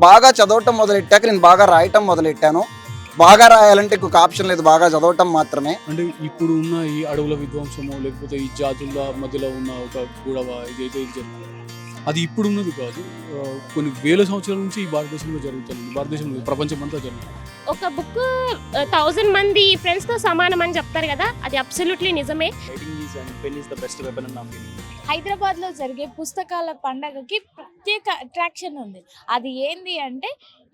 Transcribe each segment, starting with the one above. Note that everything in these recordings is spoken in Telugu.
బాగా చదవటం మొదలెట్టాక నేను బాగా రాయటం మొదలెట్టాను. బాగా రాయాలంటే ఇంకొక ఆప్షన్ లేదు, బాగా చదవటం మాత్రమే. అంటే ఇప్పుడు ఉన్న ఈ అడవుల విధ్వంసము లేకపోతే ఈ జాతుల మధ్యలో ఉన్న ఒక గొడవ ఇదైతే ఇది జరుగుతుంది, అది ఇప్పుడు ఉన్నది కాదు. కొన్ని వేల సంవత్సరాల నుంచి ఈ భారతదేశంలో జరుగుతుంది. భారతదేశంలో ప్రపంచం అంతా జరుగుతుంది. ఒక బుక్ 1000 మంది ఫ్రెండ్స్తో సమానం అని చెప్తారు కదా, అది అబ్సల్యూట్లీ నిజమే. హైదరాబాద్లో జరిగే పుస్తకాల పండగకి ప్రత్యేక అట్రాక్షన్ ఉంది. అది ఏంది అంటే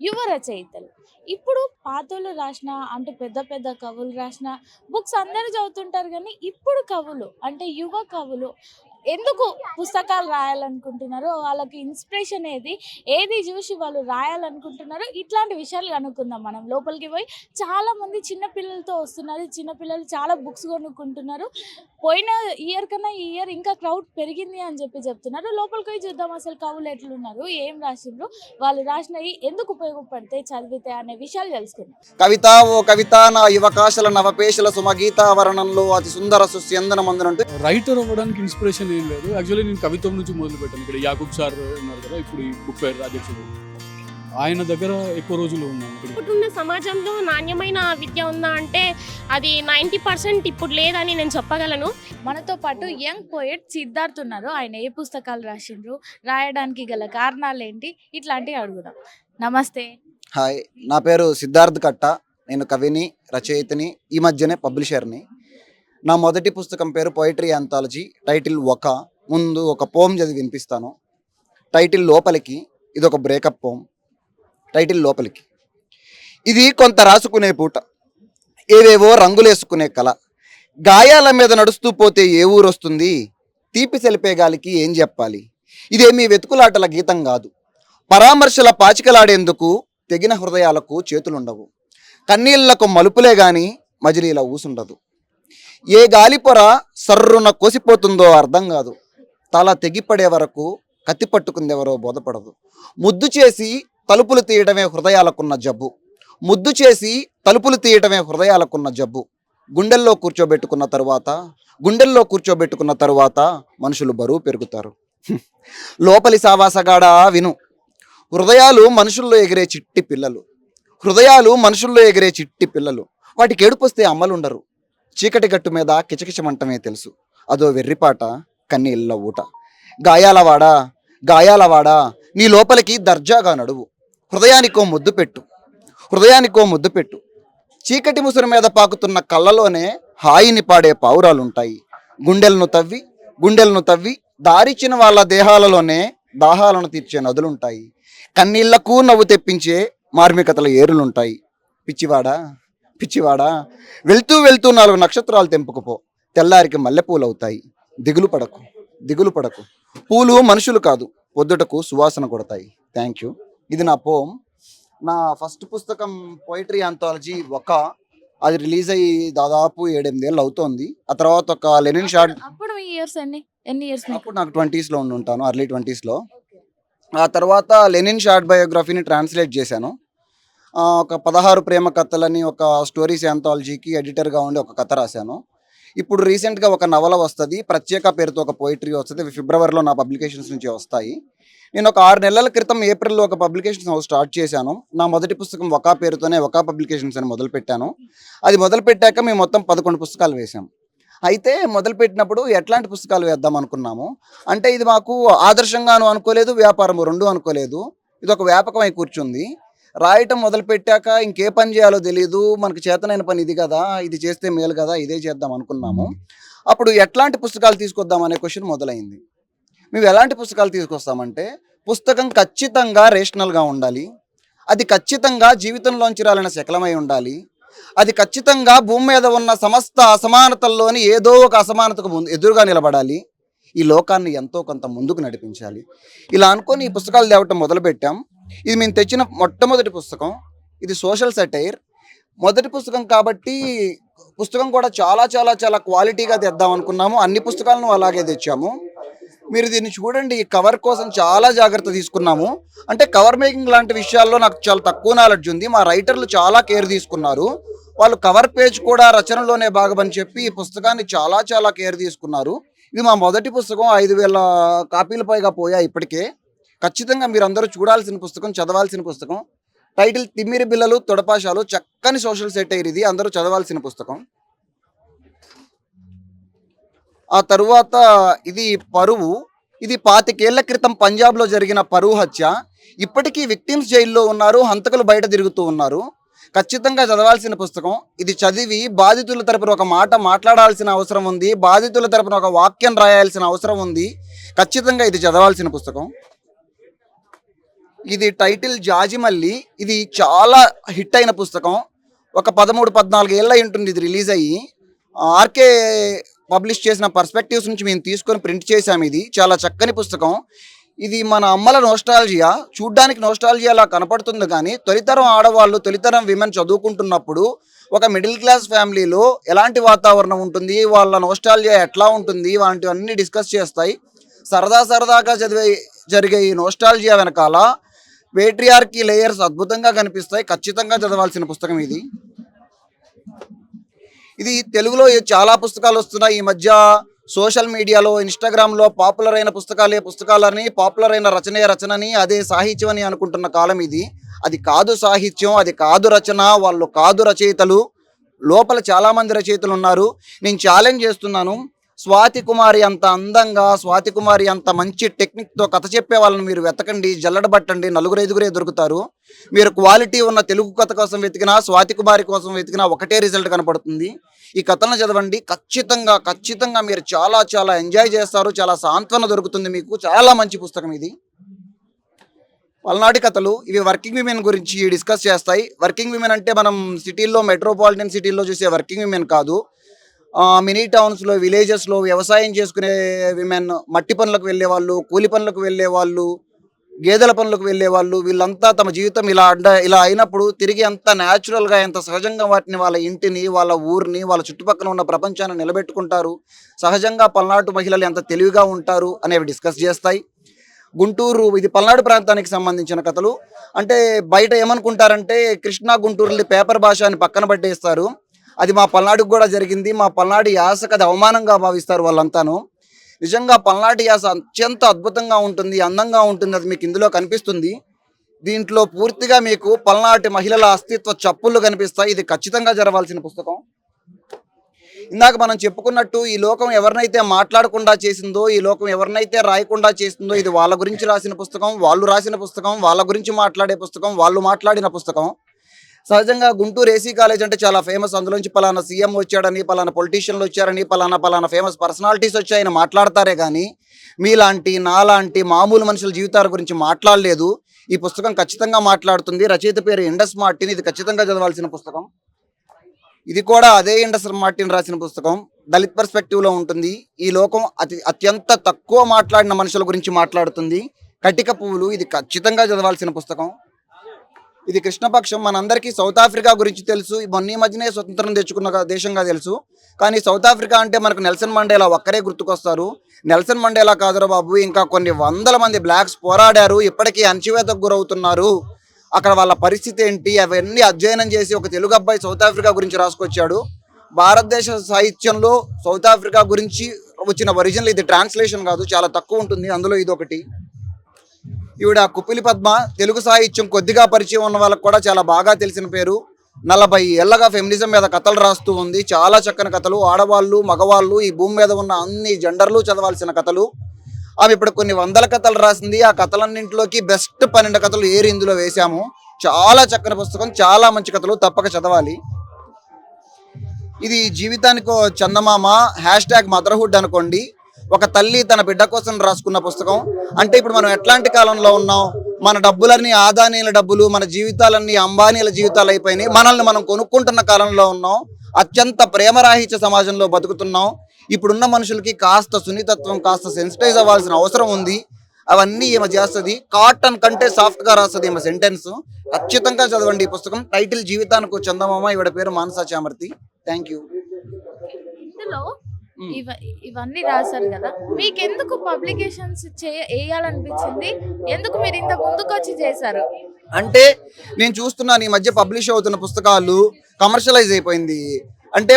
యువ రచయితలు. ఇప్పుడు పాతోళ్ళు రాసిన అంటే పెద్ద పెద్ద కవులు రాసిన బుక్స్ అందరూ చదువుతుంటారు, కానీ ఇప్పుడు కవులు అంటే యువ కవులు ఎందుకు పుస్తకాలు రాయాలనుకుంటున్నారో, వాళ్ళకి ఇన్స్పిరేషన్ ఏది చూసి వాళ్ళు రాయాలనుకుంటున్నారో, ఇట్లాంటి విషయాలు కనుక్కుందాం. మనం లోపలికి పోయి చాలామంది చిన్నపిల్లలతో వస్తున్నారు, చిన్నపిల్లలు చాలా బుక్స్ కొనుక్కుంటున్నారు. పోయిన ఇయర్ కన్నా ఈ ఇయర్ ఇంకా క్రౌడ్ పెరిగింది అని చెప్తున్నారు. లోపలికి పోయి చూద్దాం అసలు కవులు ఎట్లున్నారు, ఏం రాసిండ్రు, వాళ్ళు రాసినవి ఎందుకు ఉపయోగపడతాయి చదివితే అనే విషయాలు తెలుసుకుందాం. కవిత ఓ కవిత నా యువకాశల నవపేశల సుమగీతావరణంలో అతి సుందర సుస్యందన మందునంటూ రైటర్ అవ్వడానికి ఇన్స్పిరేషన్ ఏం లేదు. యాక్చువల్లీ నేను కవిత్వం నుంచి మొదలు పెట్టాను. ఇక్కడ యాకూబ్ సార్ ఉన్నారు కదా, ఇప్పుడు ఈ బుక్ ఫేర్ అధ్యక్షుడు, ఆయన దగ్గర ఎక్కువ రోజులు ఉన్నాను. ఇప్పుడున్న సమాజంలో నాణ్యమైన విద్య ఉందా అంటే అది 90% ఇప్పుడు లేదని నేను చెప్పగలను. మనతో పాటు యంగ్ పోయెట్ సిద్ధార్థ్ ఉన్నారు. ఆయన ఏ పుస్తకాలు రాసిండ్రు, రాయడానికి గల కారణాలు ఏంటి, ఇట్లాంటివి అడుగుదాం. నమస్తే. హాయ్, నా పేరు సిద్ధార్థ్ కట్ట. నేను కవిని, రచయితని, ఈ మధ్యనే పబ్లిషర్ని. నా మొదటి పుస్తకం పేరు పోయిటరీ యాంథాలజీ. టైటిల్ ఒక. ముందు ఒక పోమ్ చదివి వినిపిస్తాను. టైటిల్ లోపలికి. ఇది ఒక బ్రేకప్ పోమ్. టైటిల్ లోపలికి. ఇది కొంత రాసుకునే పూట, ఏవేవో రంగులేసుకునే కళ. గాయాల మీద నడుస్తూ పోతే ఏ ఊరు వస్తుంది, తీపి సెలిపే గాలికి ఏం చెప్పాలి. ఇదేమీ వెతుకులాటల గీతం కాదు, పరామర్శల పాచికలాడేందుకు తెగిన హృదయాలకు చేతులుండవు. కన్నీళ్లకు మలుపులే గాని మజిలీల ఊసుండదు. ఏ గాలిపొర సర్రున కోసిపోతుందో అర్థం కాదు. తల తెగిపడే వరకు కత్తి పట్టుకుందెవరో బోధపడదు. ముద్దు చేసి తలుపులు తీయటమే హృదయాలకున్న జబ్బు. ముద్దు చేసి తలుపులు తీయటమే హృదయాలకున్న జబ్బు. గుండెల్లో కూర్చోబెట్టుకున్న తరువాత మనుషులు బరువు పెరుగుతారు. లోపలి సావాసగాడ విను. హృదయాలు మనుషుల్లో ఎగిరే చిట్టి పిల్లలు. వాటికి ఏడుపొస్తే అమ్మలుండరు. చీకటి గట్టు మీద కిచకిచమంటమే తెలుసు. అదో వెర్రిపాట, కన్నీళ్ళ ఊట. గాయాలవాడా నీ లోపలికి దర్జాగా నడువు. హృదయానికో ముద్దు పెట్టు. చీకటి ముసురు మీద పాకుతున్న కళ్ళలోనే హాయిని పాడే పావురాలుంటాయి. గుండెలను తవ్వి దారిచ్చిన వాళ్ళ దేహాలలోనే దాహాలను తీర్చే నదులుంటాయి. కన్నీళ్లకు నవ్వు తెప్పించే మార్మికతల ఏరులుంటాయి. పిచ్చివాడా వెళ్తూ 4 నక్షత్రాలు తెంపుకుపో. తెల్లారికి మల్లెపూలవుతాయి. దిగులు పడకు. పూలు మనుషులు కాదు, పొద్దుటకు సువాసన కొడతాయి. Thank you. ఇది నా పోమ్. నా ఫస్ట్ పుస్తకం పోయిటరీ యాంథాలజీ ఒక. అది రిలీజ్ అయ్యి దాదాపు 7-8 ఏళ్ళు అవుతోంది. ఆ తర్వాత ఒక లెనిన్ షార్ట్. అప్పుడు మీ ఇయర్స్ ఎన్ని ఇయర్స్? అప్పుడు నాకు 20s లో ఉంటాను, ఎర్లీ 20s లో. ఆ తర్వాత లెనిన్ షార్ట్ బయోగ్రఫీని ట్రాన్స్లేట్ చేశాను. ఒక 16 ప్రేమ కథలని ఒక స్టోరీస్ యాంథాలజీకి ఎడిటర్గా ఉండి ఒక కథ రాశాను. ఇప్పుడు రీసెంట్గా ఒక నవల వస్తుంది, ప్రత్యేక పేరుతో ఒక పోయిటరీ వస్తుంది. ఫిబ్రవరిలో నా పబ్లికేషన్స్ నుంచి వస్తాయి. నేను ఒక 6 నెలల క్రితం ఏప్రిల్లో ఒక పబ్లికేషన్స్ హౌస్ స్టార్ట్ చేశాను. నా మొదటి పుస్తకం ఒక పేరుతోనే ఒక పబ్లికేషన్స్ అని మొదలుపెట్టాను. అది మొదలుపెట్టాక మేము మొత్తం 11 పుస్తకాలు వేసాం. అయితే మొదలుపెట్టినప్పుడు ఎట్లాంటి పుస్తకాలు వేద్దాం అనుకున్నాము అంటే, ఇది మాకు ఆదర్శంగాను అనుకోలేదు, వ్యాపారం రెండు అనుకోలేదు. ఇది ఒక వ్యాపకమై కూర్చుంది. రాయటం మొదలుపెట్టాక ఇంకే పని చేయాలో తెలియదు. మనకు చేతనైన పని ఇది కదా, ఇది చేస్తే మేలు కదా, ఇదే చేద్దాం అనుకున్నాము. అప్పుడు ఎట్లాంటి పుస్తకాలు తీసుకొద్దాం అనే క్వశ్చన్ మొదలైంది. మేము ఎలాంటి పుస్తకాలు తీసుకొస్తామంటే, పుస్తకం ఖచ్చితంగా రేషనల్గా ఉండాలి, అది ఖచ్చితంగా జీవితంలోంచి రాలిన శకలమై ఉండాలి, అది ఖచ్చితంగా భూమి మీద ఉన్న సమస్త అసమానతల్లోని ఏదో ఒక అసమానతకు ఎదురుగా నిలబడాలి, ఈ లోకాన్ని ఎంతో కొంత ముందుకు నడిపించాలి. ఇలా అనుకొని ఈ పుస్తకాలు తేవటం మొదలుపెట్టాం. ఇది మేము తెచ్చిన మొట్టమొదటి పుస్తకం. ఇది సోషల్ సెటైర్. మొదటి పుస్తకం కాబట్టి పుస్తకం కూడా చాలా చాలా చాలా క్వాలిటీగా తెద్దాం అనుకున్నాము. అన్ని పుస్తకాలను అలాగే తెచ్చాము. మీరు దీన్ని చూడండి, ఈ కవర్ కోసం చాలా జాగ్రత్త తీసుకున్నాము. అంటే కవర్ మేకింగ్ లాంటి విషయాల్లో నాకు చాలా తక్కువ నాలెడ్జ్ ఉంది. మా రైటర్లు చాలా కేర్ తీసుకున్నారు. వాళ్ళు కవర్ పేజ్ కూడా రచనలోనే భాగమని చెప్పి ఈ పుస్తకాన్ని చాలా చాలా కేర్ తీసుకున్నారు. ఇది మా మొదటి పుస్తకం. 5,000 కాపీల పైగా పోయాయి ఇప్పటికే. ఖచ్చితంగా మీరు అందరూ చూడాల్సిన పుస్తకం, చదవాల్సిన పుస్తకం. టైటిల్ తిమ్మిరి బిళ్ళలు తొడపాశాలు, చక్కని సోషల్ సెటైర్, ఇది అందరూ చదవాల్సిన పుస్తకం. ఆ తరువాత ఇది పరువు. ఇది 25 ఏళ్ల క్రితం పంజాబ్లో జరిగిన పరువు హత్య. ఇప్పటికీ విక్టిమ్స్ జైల్లో ఉన్నారు, హంతకులు బయట తిరుగుతూ ఉన్నారు. ఖచ్చితంగా చదవాల్సిన పుస్తకం. ఇది చదివి బాధితుల తరపున ఒక మాట మాట్లాడాల్సిన అవసరం ఉంది, బాధితుల తరపున ఒక వాక్యం రాయాల్సిన అవసరం ఉంది. ఖచ్చితంగా ఇది చదవాల్సిన పుస్తకం. ఇది టైటిల్ జాజిమల్లి. ఇది చాలా హిట్ అయిన పుస్తకం. ఒక 13-14 ఏళ్ళ ఉంటుంది ఇది రిలీజ్ అయ్యి. ఆర్కే పబ్లిష్ చేసిన పర్స్పెక్టివ్స్ నుంచి మేము తీసుకొని ప్రింట్ చేశాము. ఇది చాలా చక్కని పుస్తకం. ఇది మన అమ్మల నోస్టాలజియా. చూడ్డానికి నోస్టాలజియాలా కనపడుతుంది, కానీ తొలితరం ఆడవాళ్ళు, తొలితరం విమెన్ చదువుకుంటున్నప్పుడు ఒక మిడిల్ క్లాస్ ఫ్యామిలీలో ఎలాంటి వాతావరణం ఉంటుంది, వాళ్ళ నోస్టాలజియా ఎట్లా ఉంటుంది, వాటివన్నీ డిస్కస్ చేస్తాయి. సరదాగా జరిగే ఈ నోస్టాలజియా వెనకాల పేట్రియార్కీ లేయర్స్ అద్భుతంగా కనిపిస్తాయి. ఖచ్చితంగా చదవాల్సిన పుస్తకం ఇది. ఇది తెలుగులో చాలా పుస్తకాలు వస్తున్నాయి ఈ మధ్య. సోషల్ మీడియాలో, ఇన్స్టాగ్రామ్లో పాపులర్ అయిన పుస్తకాలని, పాపులర్ అయిన రచనని అదే సాహిత్యం అని అనుకుంటున్న కాలం ఇది. అది కాదు సాహిత్యం, అది కాదు రచన, వాళ్ళు కాదు రచయితలు. లోపల చాలామంది రచయితలు ఉన్నారు. నేను ఛాలెంజ్ చేస్తున్నాను, స్వాతి కుమారి అంత అందంగా, స్వాతి కుమారి అంత మంచి టెక్నిక్తో కథ చెప్పే వాళ్ళని మీరు వెతకండి, జల్లడబట్టండి, 4-5 దొరుకుతారు. మీరు క్వాలిటీ ఉన్న తెలుగు కథ కోసం వెతికినా, స్వాతి కుమారి కోసం వెతికినా ఒకటే రిజల్ట్ కనపడుతుంది. ఈ కథలను చదవండి. ఖచ్చితంగా మీరు చాలా ఎంజాయ్ చేస్తారు. చాలా సాంత్వన దొరుకుతుంది మీకు. చాలా మంచి పుస్తకం ఇది. పల్నాటి కథలు. ఇవి వర్కింగ్ విమెన్ గురించి డిస్కస్ చేస్తాయి. వర్కింగ్ విమెన్ అంటే మనం సిటీల్లో, మెట్రోపాలిటన్ సిటీల్లో చూసే వర్కింగ్ విమెన్ కాదు. మినీ టౌన్స్లో, విలేజెస్లో వ్యవసాయం చేసుకునే విమెన్, మట్టి పనులకు వెళ్ళే వాళ్ళు, కూలి పనులకు వెళ్ళే వాళ్ళు, గేదెల పనులకు వెళ్ళే వాళ్ళు, వీళ్ళంతా తమ జీవితం ఇలా అయినప్పుడు తిరిగి ఎంత న్యాచురల్గా, ఎంత సహజంగా వాటిని, వాళ్ళ ఇంటిని, వాళ్ళ ఊరిని, వాళ్ళ చుట్టుపక్కల ఉన్న ప్రపంచాన్ని నిలబెట్టుకుంటారు. సహజంగా పల్నాడు మహిళలు ఎంత తెలివిగా ఉంటారు అనేవి డిస్కస్ చేస్తాయి. గుంటూరు. ఇది పల్నాడు ప్రాంతానికి సంబంధించిన కథలు. అంటే బయట ఏమనుకుంటారంటే కృష్ణా గుంటూరుని పేపర్ భాష అని పక్కన పట్టేస్తారు. అది మా పల్నాడుకు కూడా జరిగింది. మా పల్నాడు యాసకు అది అవమానంగా భావిస్తారు వాళ్ళంతాను. నిజంగా పల్నాడు యాస అత్యంత అద్భుతంగా ఉంటుంది, అందంగా ఉంటుంది. అది మీకు ఇందులో కనిపిస్తుంది. దీంట్లో పూర్తిగా మీకు పల్నాటి మహిళల అస్తిత్వ చప్పుళ్ళు కనిపిస్తాయి. ఇది ఖచ్చితంగా జరగాల్సిన పుస్తకం. ఇందాక మనం చెప్పుకున్నట్టు, ఈ లోకం ఎవరినైతే మాట్లాడకుండా చేసిందో, ఈ లోకం ఎవరినైతే రాయకుండా చేసిందో, ఇది వాళ్ళ గురించి రాసిన పుస్తకం, వాళ్ళు రాసిన పుస్తకం, వాళ్ళ గురించి మాట్లాడే పుస్తకం, వాళ్ళు మాట్లాడిన పుస్తకం. సహజంగా గుంటూరు ఏసీ కాలేజ్ అంటే చాలా ఫేమస్. అందులోంచి పలానా సీఎం వచ్చాడని, పలానా పొలిటీషియన్లు వచ్చారని, పలానా ఫేమస్ పర్సనాలిటీస్ వచ్చాయని మాట్లాడతారే కానీ మీలాంటి, నాలాంటి మామూలు మనుషుల జీవితాల గురించి మాట్లాడలేదు. ఈ పుస్తకం ఖచ్చితంగా మాట్లాడుతుంది. రచయిత పేరు ఇండస్ మార్టిన్. ఇది ఖచ్చితంగా చదవాల్సిన పుస్తకం. ఇది కూడా అదే ఇండస్ మార్టిన్ రాసిన పుస్తకం. దళిత్ పర్స్పెక్టివ్లో ఉంటుంది. ఈ లోకం అత్యంత తక్కువ మాట్లాడిన మనుషుల గురించి మాట్లాడుతుంది. కటిక పువ్వులు. ఇది ఖచ్చితంగా చదవాల్సిన పుస్తకం. ఇది కృష్ణపక్షం. మనందరికీ సౌత్ ఆఫ్రికా గురించి తెలుసు. మొన్న ఈ మధ్యనే స్వతంత్రం తెచ్చుకున్న దేశంగా తెలుసు. కానీ సౌత్ ఆఫ్రికా అంటే మనకు నెల్సన్ మండేలా ఒక్కరే గుర్తుకొస్తారు. నెల్సన్ మండేలా కాదురా బాబు, ఇంకా కొన్ని వందల మంది బ్లాక్స్ పోరాడారు, ఇప్పటికీ అణచివేతకు గురవుతున్నారు. అక్కడ వాళ్ళ పరిస్థితి ఏంటి, అవన్నీ అధ్యయనం చేసి ఒక తెలుగు అబ్బాయి సౌత్ ఆఫ్రికా గురించి రాసుకొచ్చాడు. భారతదేశ సాహిత్యంలో సౌత్ ఆఫ్రికా గురించి వచ్చిన ఒరిజినల్ ఇది ట్రాన్స్లేషన్ కాదు, చాలా తక్కువ ఉంటుంది. అందులో ఇది ఒకటి. ఈవిడ కుప్పిలి పద్మ. తెలుగు సాహిత్యం కొద్దిగా పరిచయం ఉన్న వాళ్ళకు కూడా చాలా బాగా తెలిసిన పేరు. 40 ఏళ్ళగా ఫెమినిజం మీద కథలు రాస్తూ ఉంది. చాలా చక్కని కథలు. ఆడవాళ్ళు, మగవాళ్ళు, ఈ భూమి మీద ఉన్న అన్ని జెండర్లు చదవాల్సిన కథలు. ఆమె ఇప్పుడు కొన్ని 100 కథలు రాసింది. ఆ కథలన్నింటిలోకి బెస్ట్ 12 కథలు ఏరి ఇందులో వేశాము. చాలా చక్కని పుస్తకం, చాలా మంచి కథలు, తప్పక చదవాలి. ఇది జీవితానికి చందమామ #మదర్హుడ్ అనుకోండి. ఒక తల్లి తన బిడ్డ కోసం రాసుకున్న పుస్తకం. అంటే ఇప్పుడు మనం ఎట్లాంటి కాలంలో ఉన్నాం, మన డబ్బులన్నీ ఆదానీల డబ్బులు, మన జీవితాలన్నీ అంబానీల జీవితాలు అయిపోయినాయి, మనల్ని మనం కొనుక్కుంటున్న కాలంలో ఉన్నాం, అత్యంత ప్రేమరాహిత్య సమాజంలో బతుకుతున్నాం. ఇప్పుడున్న మనుషులకి కాస్త సున్నితత్వం, కాస్త సెన్సిటైజ్ అవ్వాల్సిన అవసరం ఉంది. అవన్నీ ఈమె చేస్తుంది. కాటన్ కంటే సాఫ్ట్గా రాస్తుంది ఈమె సెంటెన్స్. ఖచ్చితంగా చదవండి ఈ పుస్తకం. టైటిల్ జీవితానికి చందమామ. ఈవిడ పేరు మానసా చామర్తి. Thank you. ఇందులో ఇవన్నీ రాశారు కదా, మీకు ఎందుకు పబ్లికేషన్స్ వేయాలనిపించింది? ఎందుకు మీరు ఇంత ముందుకు వచ్చి చేశారు? అంటే నేను చూస్తున్నాను ఈ మధ్య పబ్లిష్ అవుతున్న పుస్తకాలు కమర్షియలైజ్ అయిపోయింది. అంటే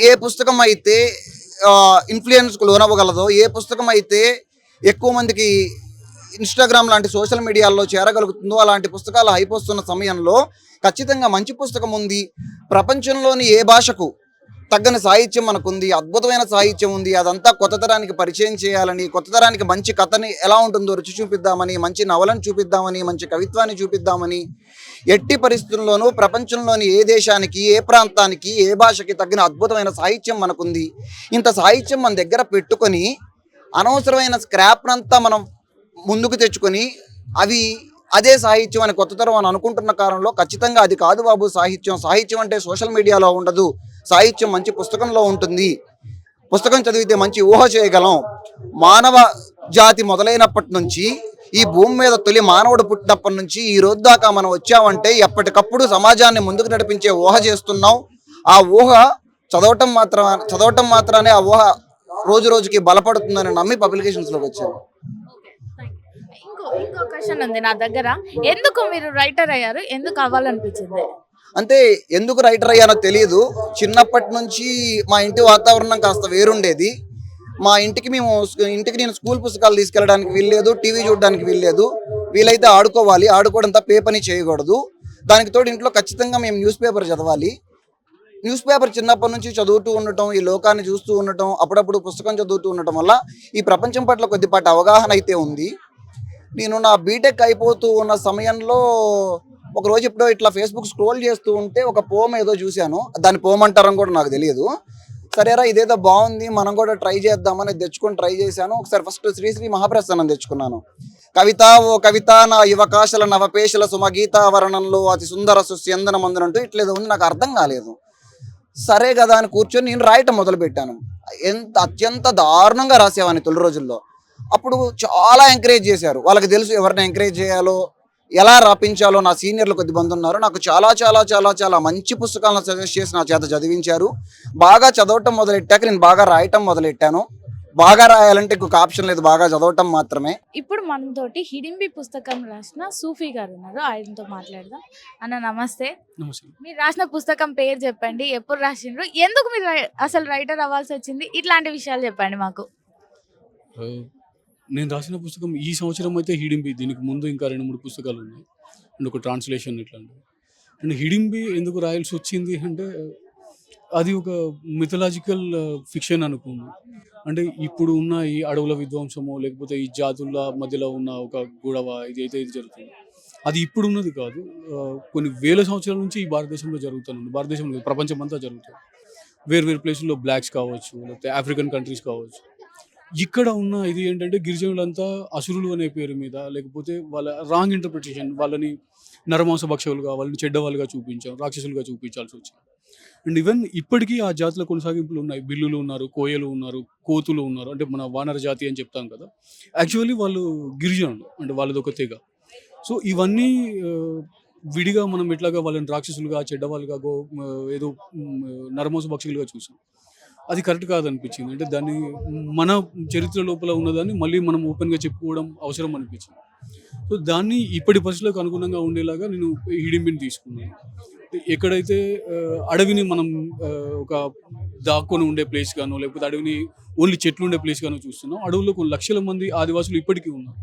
ఏ పుస్తకం అయితే ఇన్ఫ్లుయెన్స్కు లోనవ్వగలదో, ఏ పుస్తకం అయితే ఎక్కువ మందికి ఇన్స్టాగ్రామ్ లాంటి సోషల్ మీడియాల్లో చేరగలుగుతుందో అలాంటి పుస్తకాలు హైప్ వస్తున్న సమయంలో ఖచ్చితంగా మంచి పుస్తకం ఉంది. ప్రపంచంలోని ఏ భాషకు తగ్గని సాహిత్యం మనకుంది, అద్భుతమైన సాహిత్యం ఉంది. అదంతా కొత్త తరానికి పరిచయం చేయాలని, కొత్త తరానికి మంచి కథని ఎలా ఉంటుందో రుచి చూపిద్దామని, మంచి నవలను చూపిద్దామని, మంచి కవిత్వాన్ని చూపిద్దామని, ఎట్టి పరిస్థితుల్లోనూ ప్రపంచంలోని ఏ దేశానికి, ఏ ప్రాంతానికి, ఏ భాషకి తగిన అద్భుతమైన సాహిత్యం మనకుంది. ఇంత సాహిత్యం మన దగ్గర పెట్టుకొని అనవసరమైన స్క్రాప్నంతా మనం ముందుకు తెచ్చుకొని అదే సాహిత్యం అని కొత్త తరం అని అనుకుంటున్న కాలంలో ఖచ్చితంగా అది కాదు బాబు సాహిత్యం. సాహిత్యం అంటే సోషల్ మీడియాలో ఉండదు. సాహిత్యం మంచి పుస్తకంలో ఉంటుంది. పుస్తకం చదివితే మంచి ఊహ చేయగలం. మానవ జాతి మొదలైనప్పటి నుంచి, ఈ భూమి మీద తొలి మానవుడు పుట్టినప్పటి నుంచి ఈ రోజు దాకా మనం వచ్చామంటే ఎప్పటికప్పుడు సమాజాన్ని ముందుకు నడిపించే ఊహ చేస్తున్నాం. ఆ ఊహ చదవటం మాత్రానే ఆ ఊహ రోజు రోజుకి బలపడుతుందని నమ్మి పబ్లికేషన్స్లోకి వచ్చాను. ఇంకో క్వశ్చన్ ఉంది నా దగ్గర. ఎందుకు మీరు రైటర్ అయ్యారు? ఎందుకు అవ్వాలనిపించింది? అంటే ఎందుకు రైటర్ అయ్యానో తెలియదు. చిన్నప్పటి నుంచి మా ఇంటి వాతావరణం కాస్త వేరుండేది. మా ఇంటికి నేను స్కూల్ పుస్తకాలు తీసుకెళ్ళడానికి వీల్లేదు, టీవీ చూడడానికి వీల్లేదు. వీలైతే ఆడుకోవాలి, ఆడుకోవడంతో పే పని చేయకూడదు. దానికి తోడు ఇంట్లో ఖచ్చితంగా మేము న్యూస్ పేపర్ చదవాలి. న్యూస్ పేపర్ చిన్నప్పటి నుంచి చదువుతూ ఉండటం, ఈ లోకాన్ని చూస్తూ ఉండటం, అప్పుడప్పుడు పుస్తకం చదువుతూ ఉండటం వల్ల ఈ ప్రపంచం పట్ల కొద్దిపాటి అవగాహన అయితే ఉంది. నేను నా బీటెక్ అయిపోతూ ఉన్న సమయంలో ఒకరోజు ఎప్పుడో ఇట్లా ఫేస్బుక్ స్క్రోల్ చేస్తూ ఉంటే ఒక పోమ్ ఏదో చూశాను. దాన్ని పోమ్ అంటారని కూడా నాకు తెలియదు. సరేరా ఇదేదో బాగుంది, మనం కూడా ట్రై చేద్దామని తెచ్చుకొని ట్రై చేశాను. ఒకసారి ఫస్ట్ శ్రీశ్రీ మహాప్రస్థానం తెచ్చుకున్నాను. కవిత ఓ కవిత నా యువకాశల నవపేశల సుమగీతావరణంలో అతి సుందర సుస్యందన మందునంటూ ఇట్లేదో ఉంది. నాకు అర్థం కాలేదు. సరే కదా అని కూర్చొని నేను రాయటం మొదలుపెట్టాను. అత్యంత దారుణంగా రాసేవాడిని తొలి రోజుల్లో. అప్పుడు చాలా ఎంకరేజ్ చేశారు. వాళ్ళకి తెలుసు ఎవరిని ఎంకరేజ్ చేయాలో, ఎలా రాపించాలో. నా సీనియర్లు కొద్దిమంది ఉన్నారు. నాకు చాలా చాలా చాలా చాలా మంచి పుస్తకాలను సజెస్ట్ చేసి నా చేత చదివించారు. బాగా చదవటం మొదలెట్టాక నేను బాగా రాయటం మొదలెట్టాను. బాగా రాయాలంటే ఇంకొక ఆప్షన్ లేదు, బాగా చదవటం మాత్రమే. ఇప్పుడు మనతోటి హిడింబి పుస్తకం రాసిన సూఫీ గారు ఉన్నారు. ఆయనతో మాట్లాడదాం. అన్న నమస్తే. నమస్తే. మీరు రాసిన పుస్తకం పేరు చెప్పండి, ఎప్పుడు రాసిండ్రు, ఎందుకు మీరు అసలు రైటర్ అవ్వాల్సి వచ్చింది, ఇట్లాంటి విషయాలు చెప్పండి మాకు. నేను రాసిన పుస్తకం ఈ సంవత్సరం అయితే హిడింబి. దీనికి ముందు ఇంకా 2-3 పుస్తకాలు ఉన్నాయి అండ్ ఒక ట్రాన్స్లేషన్ ఇట్లాంటివి. అండ్ హిడింబి ఎందుకు రాయాల్సి వచ్చింది అంటే అది ఒక మిథలాజికల్ ఫిక్షన్ అనుకుంది. అంటే ఇప్పుడు ఉన్న ఈ అడవుల విధ్వంసము లేకపోతే ఈ జాతుల మధ్యలో ఉన్న ఒక గొడవ ఇది జరుగుతుంది. అది ఇప్పుడు ఉన్నది కాదు. కొన్ని వేల సంవత్సరాల నుంచి ఈ భారతదేశంలో జరుగుతుంది. భారతదేశంలో ప్రపంచం అంతా జరుగుతుంది. వేరు ప్లేసుల్లో బ్లాక్స్ కావచ్చు, లేకపోతే ఆఫ్రికన్ కంట్రీస్ కావచ్చు. ఇక్కడ ఉన్న ఇది ఏంటంటే గిరిజనులంతా అసురులు అనే పేరు మీద, లేకపోతే వాళ్ళ రాంగ్ ఇంటర్ప్రిటేషన్, వాళ్ళని నరమాంస భక్షకులుగా, వాళ్ళని చెడ్డవాళ్ళుగా చూపించాం, రాక్షసులుగా చూపించాల్సి వచ్చింది. అండ్ ఈవెన్ ఇప్పటికీ ఆ జాతుల కొనసాగింపులు ఉన్నాయి. బిల్లులు ఉన్నారు, కోయలు ఉన్నారు, కోతులు ఉన్నారు. అంటే మన వానర జాతి అని చెప్తాం కదా, యాక్చువల్లీ వాళ్ళు గిరిజనులు, అంటే వాళ్ళది ఒక తెగ. సో ఇవన్నీ విడిగా మనం ఎట్లాగా వాళ్ళని రాక్షసులుగా, చెడ్డవాళ్ళుగా, ఏదో నరమాంస భక్షకులుగా చూసాం. అది కరెక్ట్ కాదనిపించింది. అంటే దాన్ని మన చరిత్ర లోపల ఉన్నదాన్ని మళ్ళీ మనం ఓపెన్గా చెప్పుకోవడం అవసరం అనిపించింది. సో దాన్ని ఇప్పటి పరిస్థితులకు అనుగుణంగా ఉండేలాగా నేను హిడింబిని తీసుకున్నాను. ఎక్కడైతే అడవిని మనం ఒక దాక్కొని ఉండే ప్లేస్ గానో, లేకపోతే అడవిని ఓన్లీ చెట్లు ఉండే ప్లేస్ గానో చూస్తున్నాం. అడవుల్లో కొన్ని లక్షల మంది ఆదివాసులు ఇప్పటికీ ఉన్నారు.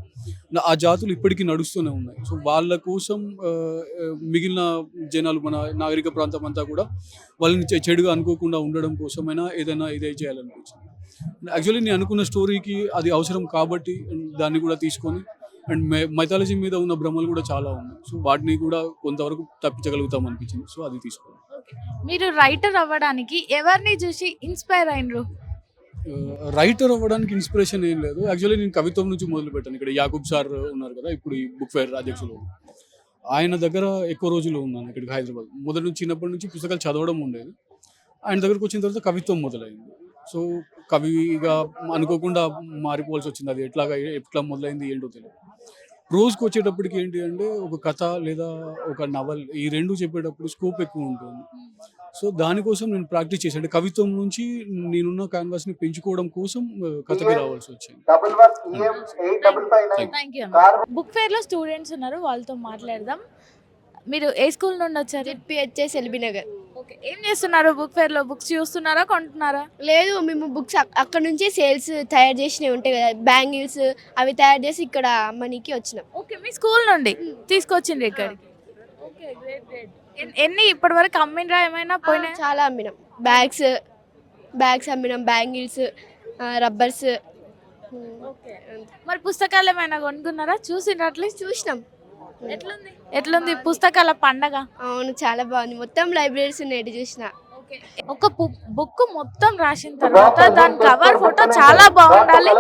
ఆ జాతులు ఇప్పటికీ నడుస్తూనే ఉన్నాయి. సో వాళ్ళ కోసం మిగిలిన జనాలు, మన నాగరిక ప్రాంతం అంతా కూడా వాళ్ళని చెడుగా అనుకోకుండా ఉండడం కోసమైనా ఏదైనా ఇదే చేయాలనిపించింది. యాక్చువల్లీ నేను అనుకున్న స్టోరీకి అది అవసరం కాబట్టి దాన్ని కూడా తీసుకొని, అండ్ మైథాలజీ మీద ఉన్న భ్రమలు కూడా చాలా ఉన్నాయి. సో వాటిని కూడా కొంతవరకు తప్పించగలుగుతాం అనిపించింది. సో అది తీసుకోండి. మీరు రైటర్ అవ్వడానికి ఎవరిని చూసి ఇన్స్పైర్ అయినరు? రైటర్ అవ్వడానికి ఇన్స్పిరేషన్ ఏం లేదు. యాక్చువల్లీ నేను కవిత్వం నుంచి మొదలు పెట్టాను. ఇక్కడ యాకూబ్ సార్ ఉన్నారు కదా, ఇప్పుడు ఈ బుక్ ఫెయిర్ అధ్యక్షులు, ఆయన దగ్గర ఎక్కువ రోజులు ఉన్నాను. ఇక్కడికి హైదరాబాద్ మొదటి నుంచి, చిన్నప్పటి నుంచి పుస్తకాలు చదవడం ఉండేది. ఆయన దగ్గరకు వచ్చిన తర్వాత కవిత్వం మొదలైంది. సో కవిగా అనుకోకుండా మారిపోవాల్సి వచ్చింది. అది ఎట్లా మొదలైంది ఏంటో తెలియదు. ప్రోజ్కి వచ్చేటప్పటికి ఏంటి అంటే ఒక కథ లేదా ఒక నవల్, ఈ రెండు చెప్పేటప్పుడు స్కోప్ ఎక్కువ ఉంటుంది. సో దానికోసం నేను ప్రాక్టీస్ చేశాను. అంటే కవిత్వం నుంచి నేనున్న క్యాన్వాస్ని పెంచుకోవడం కోసం కథకి రావాల్సి వచ్చింది. బుక్ ఫెయిర్లో స్టూడెంట్స్ ఉన్నారు, వాళ్ళతో మాట్లాడదాం. మీరు ఏ స్కూల్ నుండి వచ్చారు? PHS LB Nagar. ఓకే, ఏం చేస్తున్నారు బుక్ ఫేర్ లో? బుక్స్ చూస్తున్నారా, కొంటున్నారా? లేదు, మేము బుక్స్ అక్కడ నుంచే సేల్స్ తయారు చేసినవి ఉంటాయి కదా, బ్యాంగిల్స్ అవి తయారు చేసి ఇక్కడ అమ్మనికి వచ్చినాం. ఓకే, మీ స్కూల్ నుండి తీసుకొచ్చిండ్రు ఇక్కడికి. Okay, great great. ఎన్ని ఇప్పటి వరకు అమ్మినరా, ఏమైనా పోయినా? చాలా అమ్మినాం. బ్యాగ్స్ అమ్మినాం, బ్యాంగిల్స్, రబ్బర్స్. మరి పుస్తకాలు ఏమైనా కొనుక్కున్నారా? చూసిండ్రా అట్లీస్ట్? చూసినాం. ఎట్లుంది పుస్తకాల పండగ? అవును, చాలా బాగుంది. మొత్తం లైబ్రరీస్ ఉన్నాయి చూసిన. ఒక బుక్ మొత్తం రాసిన తర్వాత దాని కవర్ ఫోటో చాలా బాగుండాలి,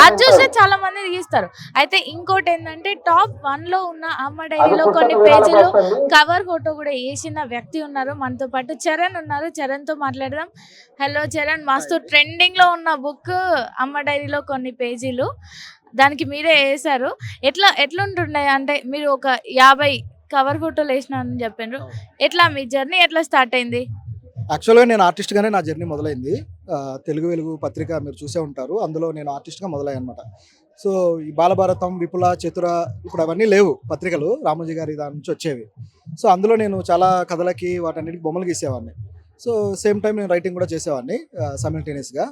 అది చూస్తే చాలా మంది తీస్తారు. అయితే ఇంకోటి ఏంటంటే టాప్ 1 లో ఉన్న అమ్మ డైరీలో కొన్ని పేజీలు కవర్ ఫోటో కూడా వేసిన వ్యక్తి ఉన్నారు మనతో పాటు. చరణ్ ఉన్నారు, చరణ్ తో మాట్లాడదాం. హలో చరణ్, మస్తు ట్రెండింగ్ లో ఉన్న బుక్ అమ్మ డైరీలో కొన్ని పేజీలు, దానికి మీరే వేసారు. ఎట్లుంటుండే అంటే మీరు ఒక 50 కవర్ ఫోటోలు వేసినారని చెప్పారు. ఎట్లా మీ జర్నీ ఎట్లా స్టార్ట్ అయింది? యాక్చువల్గా నేను ఆర్టిస్ట్గానే నా జర్నీ మొదలైంది. తెలుగు వెలుగు పత్రిక మీరు చూసే ఉంటారు, అందులో నేను ఆర్టిస్ట్గా మొదలయ్యాను అనమాట. సో ఈ బాలభారతం, విపుల, చతుర ఇప్పుడు అవన్నీ లేవు పత్రికలు, రామోజీ గారి దాని నుంచి వచ్చేవి. సో అందులో నేను చాలా కథలకి వాటన్నిటికి బొమ్మలు గీసేవాడిని. సో సేమ్ టైం నేను రైటింగ్ కూడా చేసేవాడిని సైమల్టేనియస్గా.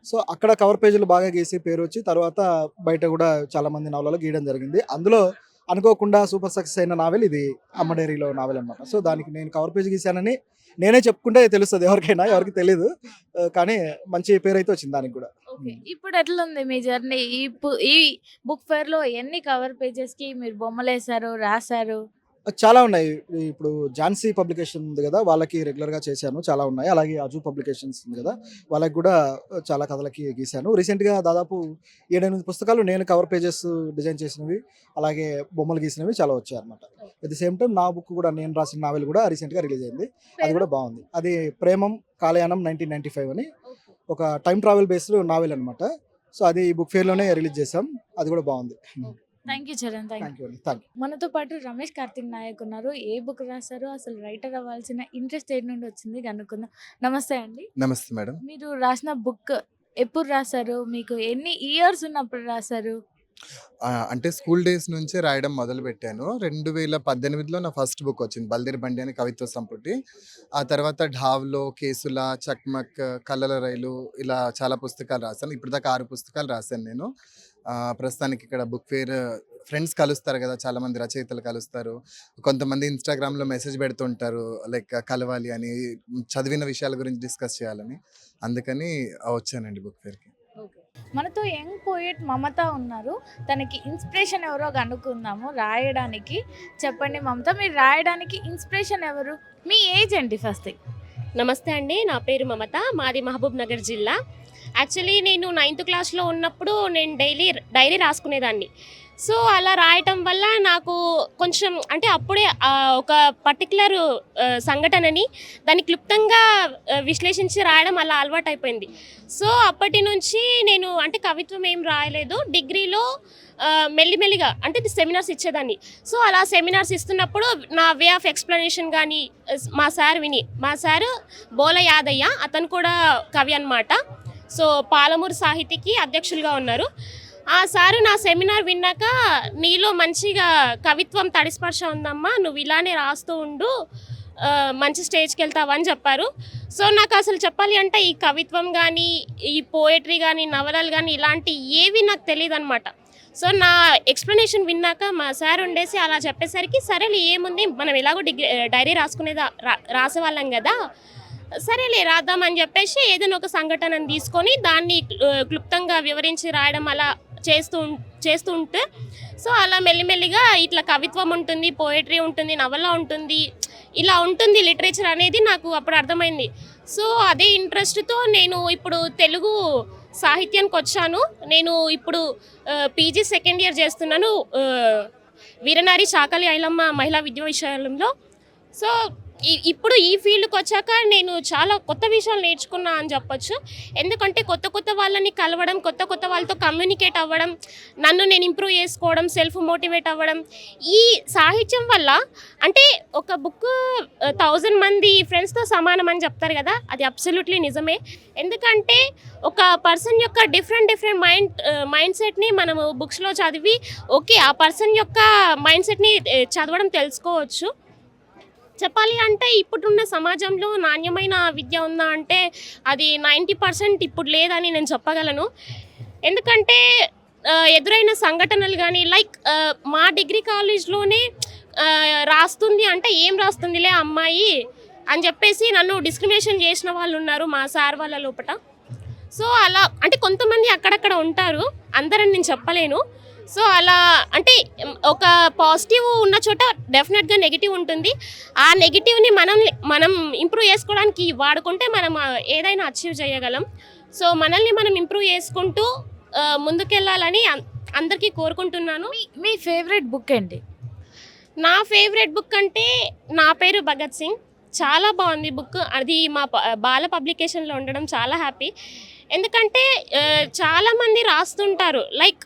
సో అక్కడ కవర్ పేజీలు బాగా గీసి పేరు వచ్చి తర్వాత బయట కూడా చాలామంది నవలలో గీయడం జరిగింది. అందులో అనుకోకుండా సూపర్ సక్సెస్ అయిన నావెల్ ఇది అమ్మ డైరీలో నావెల్ అనమాట. సో దానికి నేను కవర్ పేజ్ గీసానని నేనే చెప్పుకుంటే తెలుస్తుంది ఎవరికైనా, ఎవరికి తెలియదు, కానీ మంచి పేరు అయితే వచ్చింది దానికి కూడా. ఇప్పుడు ఎట్లుంది మీ జర్నీ? ఈ బుక్ ఫేర్ లో ఎన్ని కవర్ పేజెస్ కి మీరు బొమ్మలు వేసారు, రాశారు? చాలా ఉన్నాయి. ఇప్పుడు ఝాన్సీ పబ్లికేషన్ ఉంది కదా, వాళ్ళకి రెగ్యులర్గా చేశాను, చాలా ఉన్నాయి. అలాగే అజు పబ్లికేషన్స్ ఉంది కదా, వాళ్ళకి కూడా చాలా కథలకి గీశాను. రీసెంట్గా దాదాపు 7-8 పుస్తకాలు నేను కవర్ పేజెస్ డిజైన్ చేసినవి, అలాగే బొమ్మలు గీసినవి చాలా వచ్చాయి అనమాట. అట్ ది సేమ్ టైం నా బుక్ కూడా, నేను రాసిన నావెల్ కూడా రీసెంట్గా రిలీజ్ అయింది, అది కూడా బాగుంది. అది ప్రేమం కాలయానం 1995 అని ఒక టైం ట్రావెల్ బేస్డ్ నావెల్ అనమాట. సో అది బుక్ ఫేర్లోనే రిలీజ్ చేసాం, అది కూడా బాగుంది. Thank you Charan. Thank you అండి. Thank you. మనతో పాటు రమేష్ కార్తిక్ నాయక్ ఉన్నారు. ఏ బుక్ రాశారు, అసలు రైటర్ అవ్వాల్సిన ఇంట్రెస్ట్ ఏడు నుండి వచ్చింది కనుక్కుందాం. నమస్తే అండి. నమస్తే మేడం. మీరు రాసిన బుక్ ఎప్పుడు రాశారు, మీకు ఎన్ని ఇయర్స్ ఉన్నప్పుడు రాశారు? అంటే స్కూల్ డేస్ నుంచే రాయడం మొదలు పెట్టాను. 2018లో నా ఫస్ట్ బుక్ వచ్చింది, బల్దేర్ బండి అని కవిత్వ సంపుటి. ఆ తర్వాత ఢావ్లో, కేసుల, చక్మక్, కళ్ళల రైలు, ఇలా చాలా పుస్తకాలు రాశాను. ఇప్పటిదాకా 6 పుస్తకాలు రాశాను నేను. ప్రస్తుతానికి ఇక్కడ బుక్ ఫేర్ ఫ్రెండ్స్ కలుస్తారు కదా, చాలామంది రచయితలు కలుస్తారు, కొంతమంది ఇన్స్టాగ్రామ్లో మెసేజ్ పెడుతుంటారు లైక్ కలవాలి అని, చదివిన విషయాల గురించి డిస్కస్ చేయాలని, అందుకని వచ్చానండి బుక్ ఫేర్కి. మనతో యంగ్ పోయెట్ మమత ఉన్నారు. తనకి ఇన్స్పిరేషన్ ఎవరో కనుక్కుందాము రాయడానికి. చెప్పండి మమత, మీరు రాయడానికి ఇన్స్పిరేషన్ ఎవరు? మీ ఏజ్ ఏంటి ఫస్ట్? నమస్తే అండి, నా పేరు మమత, మాది మహబూబ్ నగర్ జిల్లా. యాక్చువల్లీ నేను 9th క్లాస్లో ఉన్నప్పుడు నేను డైరీ రాసుకునేదాన్ని. సో అలా రాయటం వల్ల నాకు కొంచెం అంటే అప్పుడే ఒక పర్టికులర్ సంఘటనని దాన్ని క్లుప్తంగా విశ్లేషించి రాయడం అలా అలవాటు అయిపోయింది. సో అప్పటి నుంచి నేను అంటే కవిత్వం ఏం రాయలేదు. డిగ్రీలో మెల్లిమెల్లిగా అంటే సెమినార్స్ ఇచ్చేదాన్ని. సో అలా సెమినార్స్ ఇస్తున్నప్పుడు నా వే ఆఫ్ ఎక్స్ప్లెనేషన్ కానీ మా సారు బోల యాదయ్య, అతను కూడా కవి అన్నమాట. సో పాలమూరు సాహితీకి అధ్యక్షులుగా ఉన్నారు. ఆ సారు నా సెమినార్ విన్నాక, నీలో మంచిగా కవిత్వం తడిస్పర్శ ఉందమ్మా, నువ్వు ఇలానే రాస్తూ ఉండు, మంచి స్టేజ్కి వెళ్తావని చెప్పారు. సో నాకు అసలు చెప్పాలి అంటే ఈ కవిత్వం కానీ, ఈ పోయట్రీ కానీ, నవలలు కానీ ఇలాంటి ఏవి నాకు తెలియదు అనమాట. సో నా ఎక్స్ప్లెనేషన్ విన్నాక మా సార్ ఉండేసి అలా చెప్పేసరికి, సరేలే ఏముంది, మనం ఎలాగో డైరీ రాసేవాళ్ళం కదా, సరేలే రాద్దామని చెప్పేసి ఏదైనా ఒక సంఘటనను తీసుకొని దాన్ని క్లుప్తంగా వివరించి రాయడం అలా చేస్తూ ఉంటే, సో అలా మెల్లిమెల్లిగా ఇట్లా కవిత్వం ఉంటుంది, పోయట్రీ ఉంటుంది, నవల ఉంటుంది, ఇలా ఉంటుంది లిటరేచర్ అనేది నాకు అప్పుడు అర్థమైంది. సో అదే ఇంట్రెస్ట్తో నేను ఇప్పుడు తెలుగు సాహిత్యానికి వచ్చాను. నేను ఇప్పుడు పీజీ సెకండ్ ఇయర్ చేస్తున్నాను వీరనారి చాకలి ఐలమ్మ మహిళా విశ్వవిద్యాలయంలో. సో ఇప్పుడు ఈ ఫీల్డ్కి వచ్చాక నేను చాలా కొత్త విషయాలు నేర్చుకున్నా అని చెప్పొచ్చు. ఎందుకంటే కొత్త వాళ్ళని కలవడం, కొత్త వాళ్ళతో కమ్యూనికేట్ అవ్వడం, నన్ను నేను ఇంప్రూవ్ చేసుకోవడం, సెల్ఫ్ మోటివేట్ అవ్వడం, ఈ సాహిత్యం వల్ల అంటే ఒక బుక్ 1000 మంది ఫ్రెండ్స్తో సమానం అని చెప్తారు కదా, అది అబ్సల్యూట్లీ నిజమే. ఎందుకంటే ఒక పర్సన్ యొక్క డిఫరెంట్ మైండ్ సెట్ని మనము బుక్స్లో చదివి ఓకే ఆ పర్సన్ యొక్క మైండ్ సెట్ని చదవడం తెలుసుకోవచ్చు. చెప్పాలి అంటే ఇప్పుడున్న సమాజంలో నాణ్యమైన విద్య ఉందా అంటే అది 90% ఇప్పుడు లేదని నేను చెప్పగలను. ఎందుకంటే ఎదురైన సంఘటనలు కానీ లైక్ మా డిగ్రీ కాలేజ్లోనే రాస్తుంది అంటే ఏం రాస్తుందిలే అమ్మాయి అని చెప్పేసి నన్ను డిస్క్రిమినేషన్ చేసిన వాళ్ళు ఉన్నారు మా సార్ వాళ్ళ లోపట. సో అలా అంటే కొంతమంది అక్కడక్కడ ఉంటారు, అందరని నేను చెప్పలేను. సో అలా అంటే ఒక పాజిటివ్ ఉన్న చోట డెఫినెట్గా నెగిటివ్ ఉంటుంది. ఆ నెగిటివ్ని మనం ఇంప్రూవ్ చేసుకోవడానికి వాడుకుంటే మనం ఏదైనా అచీవ్ చేయగలం. సో మనల్ని మనం ఇంప్రూవ్ చేసుకుంటూ ముందుకెళ్ళాలని అందరికీ కోరుకుంటున్నాను. మీ ఫేవరెట్ బుక్ ఏంటి? నా ఫేవరెట్ బుక్ అంటే నా పేరు భగత్ సింగ్. చాలా బాగుంది బుక్. అది మా బాల పబ్లికేషన్లో ఉండడం చాలా హ్యాపీ. ఎందుకంటే చాలామంది రాస్తుంటారు లైక్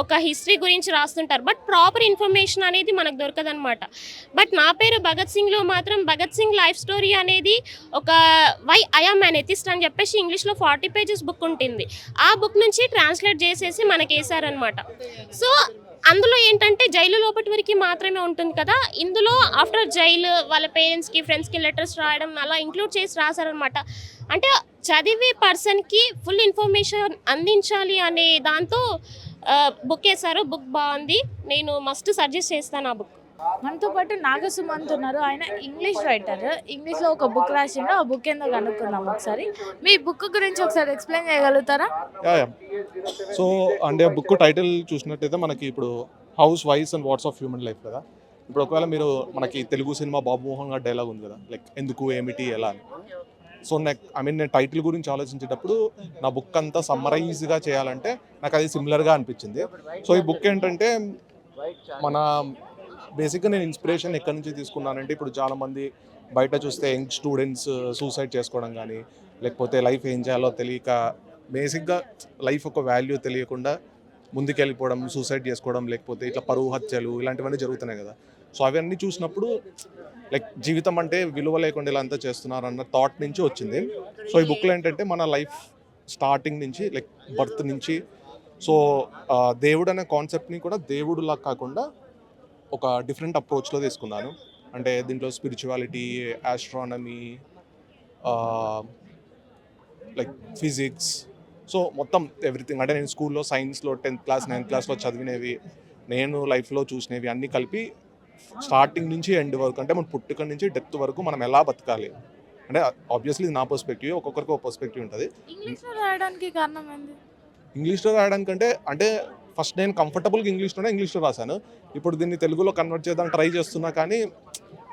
ఒక హిస్టరీ గురించి రాస్తుంటారు, బట్ ప్రాపర్ ఇన్ఫర్మేషన్ అనేది మనకు దొరకదనమాట. బట్ నా పేరు భగత్ సింగ్లో మాత్రం భగత్ సింగ్ లైఫ్ స్టోరీ అనేది ఒక వై ఐఎమ్ అన్ ఎథిస్ట్ అని చెప్పేసి ఇంగ్లీష్లో 40 pages బుక్ ఉంటుంది. ఆ బుక్ నుంచి ట్రాన్స్లేట్ చేసేసి మనకి వేసారనమాట. సో అందులో ఏంటంటే జైలు లోపటి వరకు మాత్రమే ఉంటుంది కదా, ఇందులో ఆఫ్టర్ జైలు వాళ్ళ పేరెంట్స్కి ఫ్రెండ్స్కి లెటర్స్ రాయడం అలా ఇంక్లూడ్ చేసి రాశారనమాట. అంటే చదివే పర్సన్కి ఫుల్ ఇన్ఫర్మేషన్ అందించాలి అనే దాంతో బుక్ వేశారు. బుక్ బాగుంది, నేను మస్ట్ సజెస్ట్ చేస్తాను ఆ బుక్. మనతో పాటు నాగసుమంత్ ఉన్నారు. ఆయన ఇంగ్లీష్ రైటర్. ఇంగ్లీష్లో ఒక బుక్ రాసిండు. ఆ బుక్ ఏందో కనుక్కుందాం ఒకసారి. మీ బుక్ గురించి ఒకసారి ఎక్స్ప్లెయిన్ చేయగలుగుతారా? సో అంటే బుక్ టైటిల్ చూసినట్టయితే మనకి ఇప్పుడు house wise and what's of human life కదా. ఇప్పుడు ఒకవేళ మీరు మనకి తెలుగు సినిమా బాబు మోహన్ గారి డైలాగ్ ఉంది కదా, లైక్ ఎందుకు ఏమిటి ఎలా అని. సో నేను టైటిల్ గురించి ఆలోచించేటప్పుడు నా బుక్ అంతా సమ్మరైజ్గా చేయాలంటే నాకు అది సిమిలర్గా అనిపించింది. సో ఈ బుక్ ఏంటంటే మన బేసిక్గా నేను ఇన్స్పిరేషన్ ఎక్కడి నుంచి తీసుకున్నానంటే, ఇప్పుడు చాలామంది బయట చూస్తే యంగ్ స్టూడెంట్స్ సూసైడ్ చేసుకోవడం కానీ, లేకపోతే లైఫ్ ఏం చేయాలో తెలియక బేసిక్గా లైఫ్ ఒక వాల్యూ తెలియకుండా ముందుకెళ్ళిపోవడం, సూసైడ్ చేసుకోవడం, లేకపోతే ఇట్లా పరువు హత్యలు ఇలాంటివన్నీ జరుగుతున్నాయి కదా. సో అవన్నీ చూసినప్పుడు లైక్ జీవితం అంటే విలువ లేకుండా ఇలా అంతా చేస్తున్నారు అన్న థాట్ నుంచి వచ్చింది. సో ఈ బుక్లో ఏంటంటే మన లైఫ్ స్టార్టింగ్ నుంచి లైక్ బర్త్ నుంచి, సో దేవుడు అనే కాన్సెప్ట్ని కూడా దేవుడులా కాకుండా ఒక డిఫరెంట్ అప్రోచ్లో తీసుకున్నాను. అంటే దీంట్లో spirituality, astronomy, like physics, so మొత్తం ఎవ్రీథింగ్. అంటే నేను స్కూల్లో సైన్స్లో 10th క్లాస్ 9th క్లాస్లో చదివినవి, నేను లైఫ్లో చూసినవి అన్నీ కలిపి స్టార్టింగ్ నుంచి ఎండ్ వరకు, అంటే మన పుట్టుక నుంచి డెత్ వరకు మనం ఎలా బతకాలి అంటే ఆబ్వియస్లీ నా పర్స్పెక్టివ్, ఒక్కొక్కరికి ఒక పర్స్పెక్టివ్ ఉంటుంది. ఇంగ్లీష్లో రాయడానికి కారణం ఏంది? ఇంగ్లీష్లో రాయడానికంటే అంటే ఫస్ట్ నేను కంఫర్టబుల్గా ఇంగ్లీష్లో రాశాను. ఇప్పుడు దీన్ని తెలుగులో కన్వర్ట్ చేద్దాం ట్రై చేస్తున్నా, కానీ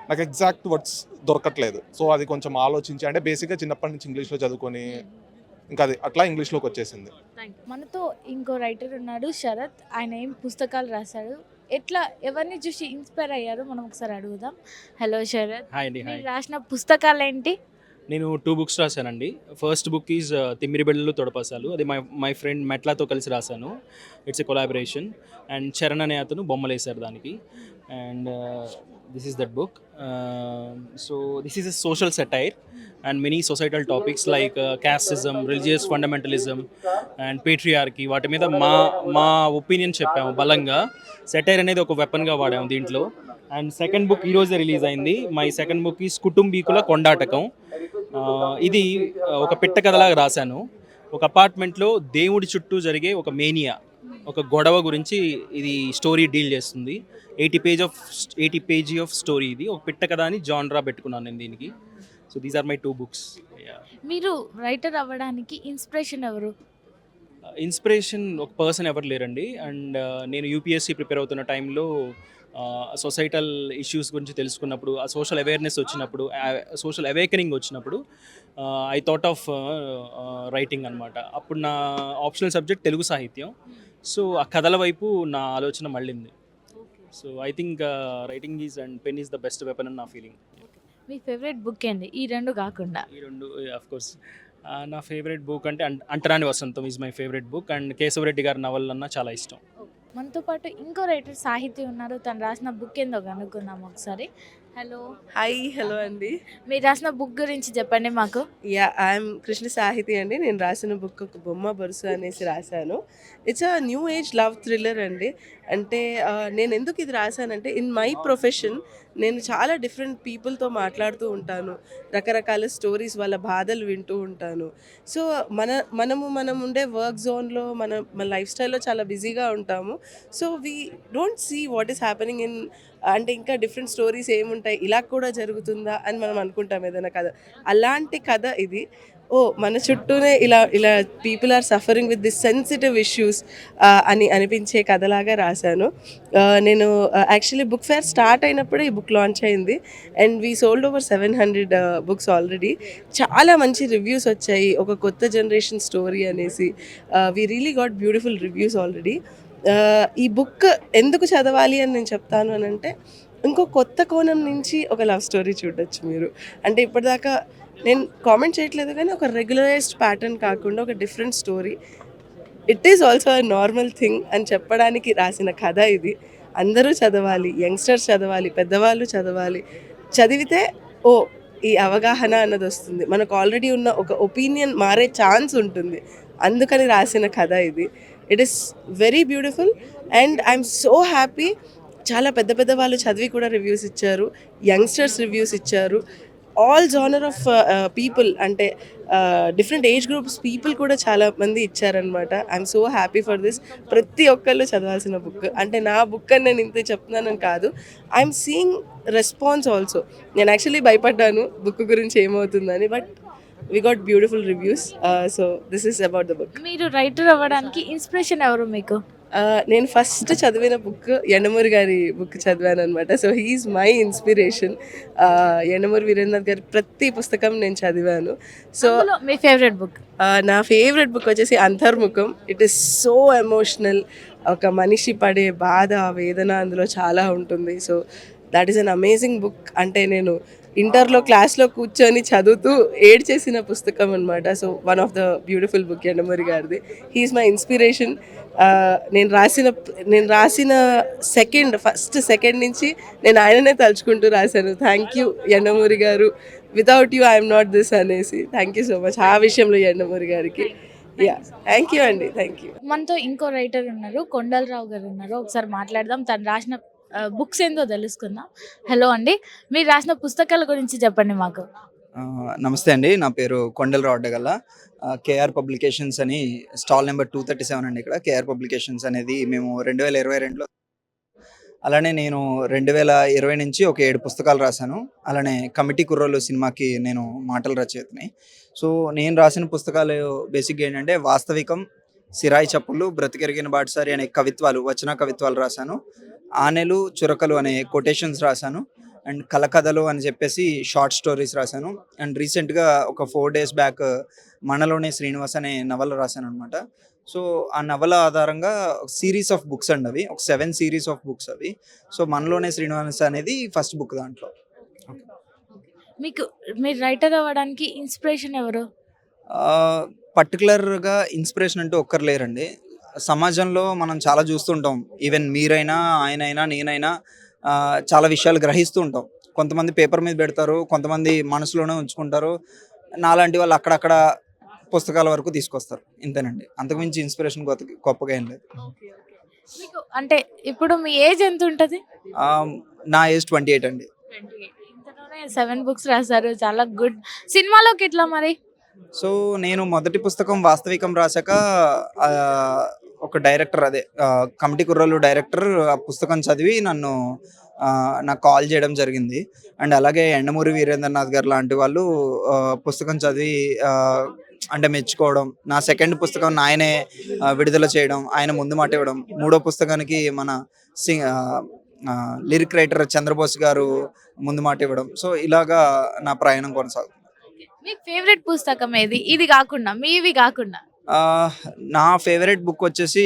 నాకు ఎగ్జాక్ట్ వర్డ్స్ దొరకట్లేదు. సో అది కొంచెం ఆలోచించి, అంటే బేసిక్గా చిన్నప్పటి నుంచి ఇంగ్లీష్లో చదువుకొని ఇంకా అది అట్లా ఇంగ్లీష్లోకి వచ్చేసింది. మనతో ఇంకో రైటర్ ఉన్నాడు శరత్. ఆయన ఏం పుస్తకాలు రాశాడు, ఎట్లా ఎవరిని చూసి ఇన్స్పైర్ అయ్యారో మనం ఒకసారి అడుగుదాం. హలో శరత్, హాయ్ అండి. మీరు రాసిన పుస్తకాలు ఏంటి? నేను 2 books రాశానండి. ఫస్ట్ బుక్ ఈజ్ తిమ్మిరిబెళ్ళలు తొడపసాలు. అది మై ఫ్రెండ్ మెట్లాతో కలిసి రాశాను. It's a collaboration. And Charan అనే అతను బొమ్మలు వేశారు దానికి. And this is that book. So this is a social satire and many societal topics like casteism, religious fundamentalism and patriarchy, వాటి మీద మా ఒపీనియన్ చెప్పాము బలంగా. సెటైర్ అనేది ఒక వెపన్గా వాడాము దీంట్లో. అండ్ సెకండ్ బుక్ ఈరోజే రిలీజ్ అయింది. మై సెకండ్ బుక్ ఈజ్ కుటుంబీకుల కొండాటకం. ఇది ఒక పిట్ట కథలాగా రాశాను. ఒక అపార్ట్మెంట్లో దేవుడి చుట్టూ జరిగే ఒక మేనియా, ఒక గొడవ గురించి ఇది స్టోరీ డీల్ చేస్తుంది. 80 పేజీ ఆఫ్ స్టోరీ. ఇది ఒక పిట్ట కథ అని జాన్రా పెట్టుకున్నాను నేను దీనికి. So these are my 2 books. మీరు రైటర్ అవ్వడానికి ఇన్స్పిరేషన్ ఎవరు? ఇన్స్పిరేషన్ ఒక పర్సన్ ఎవరు లేరండి. అండ్ నేను యూపీఎస్సీ ప్రిపేర్ అవుతున్న టైంలో సొసైటల్ ఇష్యూస్ గురించి తెలుసుకున్నప్పుడు, ఆ సోషల్ అవేర్నెస్ వచ్చినప్పుడు, సోషల్ అవేకనింగ్ వచ్చినప్పుడు ఐ థాట్ ఆఫ్ రైటింగ్ అనమాట. అప్పుడు నా ఆప్షనల్ సబ్జెక్ట్ తెలుగు సాహిత్యం. సో ఆ కథల వైపు నా ఆలోచన మళ్ళింది. So I think writing is and pen is the best weapon అని నా ఫీలింగ్. మీ ఫేవరెట్ బుక్ ఏంటి ఈ రెండు కాకుండా? ఈ రెండు ఆఫ్ కోర్స్ నా ఫేవరెట్ బుక్ అంటే Antarani Vasantham is my favourite book. And Keshava Reddy గారి నవల్ అన్న చాలా ఇష్టం. మనతో పాటు ఇంకో రైటర్ సాహితీ ఉన్నారు. తను రాసిన బుక్ ఏందో కనుక్కుందాం ఒకసారి. హలో. హాయ్, హలో అండి. మీరు రాసిన బుక్ గురించి చెప్పండి మాకు. ఐఎమ్ కృష్ణ సాహితి అండి. నేను రాసిన బుక్ ఒక బొమ్మ బరుసు అనేసి రాశాను. It's a new age love thriller అండి. అంటే నేను ఎందుకు ఇది రాశానంటే ఇన్ మై ప్రొఫెషన్ నేను చాలా డిఫరెంట్ పీపుల్తో మాట్లాడుతూ ఉంటాను, రకరకాల స్టోరీస్ వాళ్ళ బాధలు వింటూ ఉంటాను. సో మనం ఉండే వర్క్ జోన్లో మన లైఫ్ స్టైల్లో చాలా బిజీగా ఉంటాము. So we don't see what is happening in, అంటే ఇంకా డిఫరెంట్ స్టోరీస్ ఏముంటాయి, ఇలా కూడా జరుగుతుందా అని మనం అనుకుంటాం ఏదైనా కథ. అలాంటి కథ ఇది. మన చుట్టూనే ఇలా ఇలా people are suffering with this sensitive issues అని అనిపించే కథలాగా రాశాను. నేను యాక్చువల్లీ బుక్ ఫేర్ స్టార్ట్ అయినప్పుడే ఈ బుక్ లాంచ్ అయింది and we sold over 700 books already. చాలా మంచి రివ్యూస్ వచ్చాయి. ఒక కొత్త జనరేషన్ స్టోరీ అనేసి we really got beautiful reviews already. ఈ బుక్ ఎందుకు చదవాలి అని నేను చెప్తాను అని అంటే, ఇంకో కొత్త కోణం నుంచి ఒక లవ్ స్టోరీ చూడొచ్చు మీరు. అంటే ఇప్పటిదాకా నేను కామెంట్ చేయట్లేదు కానీ ఒక రెగ్యులరైజ్డ్ ప్యాటర్న్ కాకుండా ఒక different story, it is also a normal thing అని చెప్పడానికి రాసిన కథ ఇది. అందరూ చదవాలి, యంగ్స్టర్స్ చదవాలి, పెద్దవాళ్ళు చదవాలి. చదివితే ఈ అవగాహన అన్నది వస్తుంది. మనకు ఆల్రెడీ ఉన్న ఒక ఒపీనియన్ మారే ఛాన్స్ ఉంటుంది, అందుకని రాసిన కథ ఇది. It is very beautiful and I'm so happy. చాలా పెద్ద పెద్ద వాళ్ళు చదివి కూడా రివ్యూస్ ఇచ్చారు, యంగ్స్టర్స్ రివ్యూస్ ఇచ్చారు, ఆల్ జానర్ ఆఫ్ పీపుల్, అంటే డిఫరెంట్ ఏజ్ గ్రూప్స్ పీపుల్ కూడా చాలా మంది ఇచ్చారనమాట. I'm so happy for this. ప్రతి ఒక్కళ్ళు చదవాల్సిన బుక్. అంటే నా బుక్ అని నేను ఇంత చెప్తున్నానని కాదు, ఐఎమ్ సీయింగ్ రెస్పాన్స్ ఆల్సో. నేను యాక్చువల్లీ భయపడ్డాను బుక్ గురించి ఏమవుతుందని, but we got beautiful reviews. So this is about the book. మీరు రైటర్ అవ్వడానికి ఇన్స్పిరేషన్ ఎవరు మీకు? నేను ఫస్ట్ చదివిన బుక్ యండమూరి గారి బుక్ చదివాను అనమాట. So he is my inspiration. Yandamoori Veerendranath గారి ప్రతి పుస్తకం నేను చదివాను. సో మీ ఫేవరెట్ బుక్? నా ఫేవరెట్ బుక్ వచ్చేసి అంతర్ముఖం. It is so emotional. ఒక మనిషి పడే బాధ, వేదన అందులో చాలా ఉంటుంది. So that is an amazing book. అంటే నేను ఇంటర్లో క్లాస్లో కూర్చొని చదువుతూ ఏడ్చేసిన పుస్తకం అనమాట. So one of the beautiful book Yandamoori గారిది. He is my inspiration. నేను రాసిన ఫస్ట్ సెకండ్ నుంచి నేను ఆయననే తలుచుకుంటూ రాశాను, థ్యాంక్ యూ యండమూరి గారు, without you I'm not this అనేసి. థ్యాంక్ యూ సో మచ్ ఆ విషయంలో యండమూరి గారికి. థ్యాంక్ యూ అండి, థ్యాంక్ యూ. మనతో ఇంకో రైటర్ ఉన్నారు, కొండలరావు గారు ఉన్నారు. ఒకసారి మాట్లాడదాం, తను రాసిన బుక్స్ ఏందో తెలుసుకుందాం. హలో అండి, మీరు రాసిన పుస్తకాల గురించి చెప్పండి మాకు. నమస్తే అండి, నా పేరు కొండలరావు అడ్డగల్ల. కేఆర్ పబ్లికేషన్స్ అని స్టాల్ నెంబర్ 237 అండి. ఇక్కడ కేఆర్ పబ్లికేషన్స్ అనేది మేము 2022లో, అలానే నేను 2020 నుంచి ఒక 7 పుస్తకాలు రాశాను. అలానే కమిటీ కుర్రోలు సినిమాకి నేను మాటల రచయితని. సో నేను రాసిన పుస్తకాలు బేసిక్గా ఏంటంటే వాస్తవికం, సిరాయి చప్పుళ్ళు, బ్రతికెరిగిన బాటసారి అనే కవిత్వాలు, వచన కవిత్వాలు రాశాను. ఆనెలు చురకలు అనే కొటేషన్స్ రాశాను. అండ్ కలకథలు అని చెప్పేసి షార్ట్ స్టోరీస్ రాశాను. అండ్ రీసెంట్గా ఒక 4 days బ్యాక్ మనలోనే శ్రీనివాస్ అనే నవల రాశాను అనమాట. సో ఆ నవల ఆధారంగా సిరీస్ ఆఫ్ బుక్స్ అండి అవి, ఒక 7 series ఆఫ్ బుక్స్ అవి. సో మనలోనే శ్రీనివాస్ అనేది ఫస్ట్ బుక్ దాంట్లో. మీరు రైటర్ అవ్వడానికి ఇన్స్పిరేషన్ ఎవరు? పర్టికులర్గా ఇన్స్పిరేషన్ అంటూ ఒక్కరు లేరండి. సమాజంలో మనం చాలా చూస్తుంటాం, ఈవెన్ మీరైనా, ఆయనైనా, నేనైనా చాలా విషయాలు గ్రహిస్తూ ఉంటాం. కొంతమంది పేపర్ మీద పెడతారు, కొంతమంది మనసులోనే ఉంచుకుంటారు. నాలాంటి వాళ్ళు అక్కడక్కడ పుస్తకాల వరకు తీసుకొస్తారు, ఇంతేనండి. అంతకుమించి ఇన్స్పిరేషన్ గొప్పగా ఏం లేదు. మీకు అంటే ఇప్పుడు మీ ఏజ్ ఎంత ఉంటుంది? నా ఏజ్ 28 అండి. 7 బుక్స్ రాశారు, చాలా గుడ్. సినిమాలోకి ఎట్లా మరి? సో నేను మొదటి పుస్తకం వాస్తవికం రాశాక ఒక డైరెక్టర్, అదే కమిటీ కుర్రోలు డైరెక్టర్ ఆ పుస్తకం చదివి నాకు కాల్ చేయడం జరిగింది. అండ్ అలాగే యండమూరి వీరేంద్రనాథ్ గారు లాంటి వాళ్ళు పుస్తకం చదివి అంటే మెచ్చుకోవడం, నా సెకండ్ పుస్తకం ఆయనే విడుదల చేయడం, ఆయన ముందు మాట ఇవ్వడం, మూడో పుస్తకానికి మన లిరిక్ రైటర్ చంద్రబోస్ గారు ముందు మాట ఇవ్వడం. సో ఇలాగా నా ప్రయాణం కొనసాగుతుంది. మీ ఫేవరెట్ పుస్తకం ఏది, ఇది కాకుండా, మీవి కాకుండా? నా ఫేవరెట్ బుక్ వచ్చేసి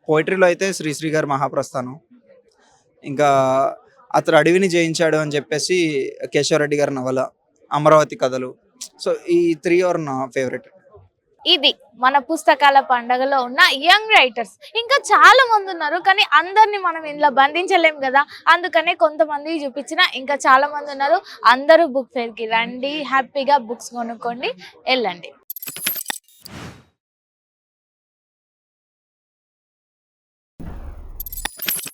పోయిటరీలో అయితే శ్రీశ్రీ గారి మహాప్రస్థానం, ఇంకా అతడు అడవిని జయించాడు అని చెప్పేసి కేశవరెడ్డి గారి నవల, అమరావతి కథలు. సో ఈ 3 ఆర్ నా ఫేవరెట్. ఇది మన పుస్తకాల పండగలో ఉన్న యంగ్ రైటర్స్. ఇంకా చాలా మంది ఉన్నారు, కానీ అందరినీ మనం ఇంట్లో బంధించలేం కదా, అందుకనే కొంతమంది చూపించిన ఇంకా చాలా మంది ఉన్నారు. అందరూ బుక్ ఫేర్కి రండి, హ్యాపీగా బుక్స్ కొనుక్కోండి, వెళ్ళండి.